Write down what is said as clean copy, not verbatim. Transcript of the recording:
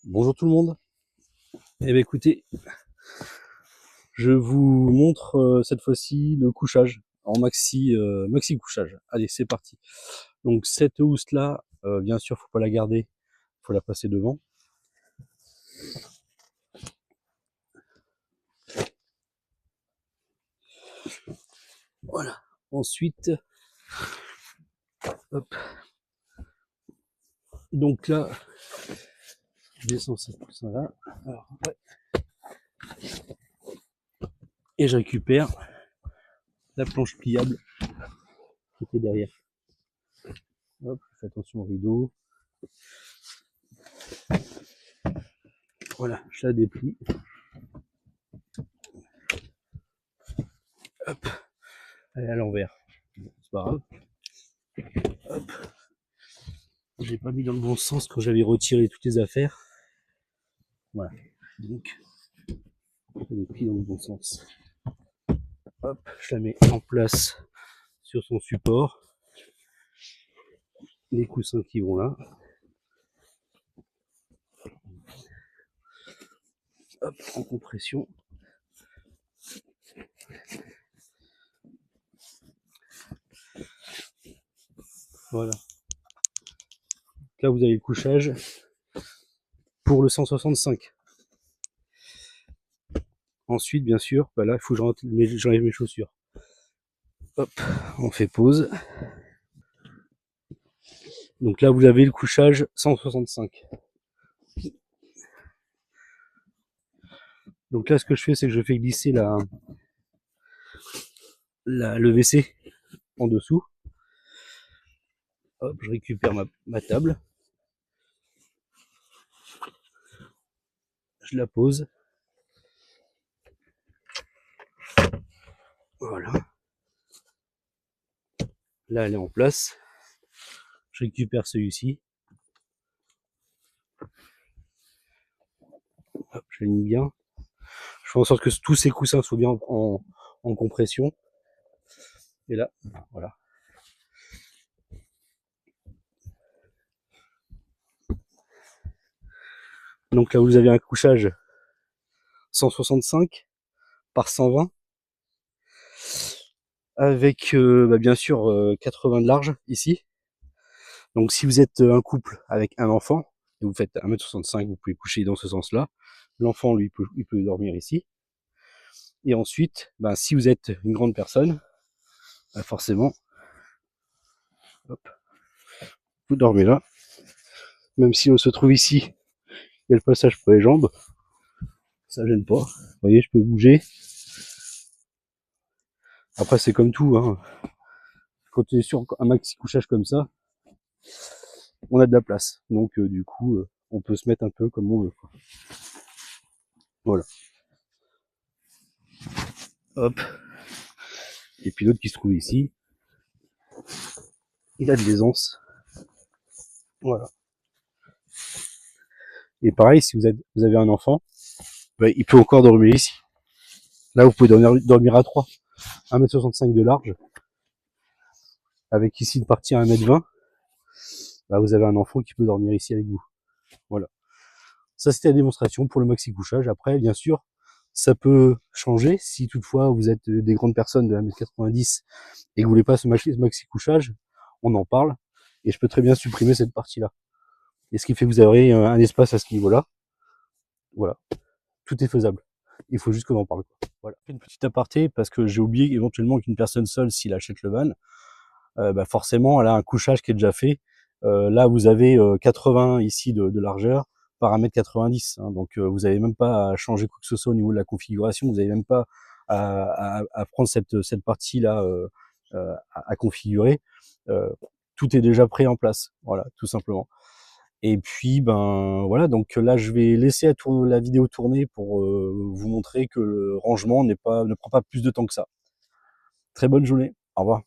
Bonjour tout le monde. Eh bien écoutez, je vous montre cette fois-ci le couchage en maxi couchage. Allez, c'est parti. Donc cette housse là, bien sûr, faut pas la garder, faut la passer devant. Voilà. Ensuite, hop. Donc là, je descends ce coussin là. Alors, ouais. Et je récupère la planche pliable qui était derrière. Hop, fais attention au rideau. Voilà, je la déplie. Hop, elle est à l'envers. C'est pas grave. Hop. J'ai pas mis dans le bon sens quand j'avais retiré toutes les affaires. Voilà. Donc, je déplie dans le bon sens. Hop, je la mets en place sur son support. Les coussins qui vont là. Hop, en compression. Voilà. Là, vous avez le couchage pour le 165. Ensuite, bien sûr, bah là, il faut que j'enlève mes chaussures. Hop, on fait pause. Donc là, vous avez le couchage 165. Donc là, ce que je fais, c'est que je fais glisser le WC en dessous. Hop, je récupère ma table. Je la pose. Voilà. Là, elle est en place. Je récupère celui-ci. Hop, j'aligne bien. Je fais en sorte que tous ces coussins soient bien en compression. Et là, voilà. Donc là, vous avez un couchage 165 par 120 avec bien sûr 80 de large ici. Donc si vous êtes un couple avec un enfant et vous faites 1m65, vous pouvez coucher dans ce sens-là. L'enfant, lui, il peut dormir ici. Et ensuite, si vous êtes une grande personne, forcément, hop, vous dormez là. Même si on se trouve ici, il y a le passage pour les jambes. Ça gêne pas. Vous voyez, je peux bouger. Après, c'est comme tout, hein. Quand on est sur un maxi couchage comme ça, on a de la place. Donc, du coup, on peut se mettre un peu comme on veut, quoi. Voilà. Hop. Et puis l'autre qui se trouve ici, il a de l'aisance. Voilà. Et pareil, si vous avez un enfant, il peut encore dormir ici. Là, vous pouvez dormir à 3. 1m65 de large. Avec ici une partie à 1m20. Vous avez un enfant qui peut dormir ici avec vous. Voilà. Ça, c'était la démonstration pour le maxi couchage. Après, bien sûr, ça peut changer. Si toutefois vous êtes des grandes personnes de 1m90 et que vous voulez pas ce maxi couchage, on en parle. Et je peux très bien supprimer cette partie-là. Et ce qui fait que vous aurez un espace à ce niveau-là. Voilà. Tout est faisable. Il faut juste qu'on en parle. Voilà. Une petite aparté, parce que j'ai oublié éventuellement qu'une personne seule, s'il achète le van, forcément, elle a un couchage qui est déjà fait. Là, vous avez 80 ici de largeur par 1m90. Hein, donc, vous n'avez même pas à changer quoi que ce soit au niveau de la configuration. Vous n'avez même pas à prendre cette partie-là à configurer. Tout est déjà prêt en place. Voilà, tout simplement. Et puis, voilà. Donc là, je vais laisser la vidéo tourner pour vous montrer que le rangement ne prend pas plus de temps que ça. Très bonne journée. Au revoir.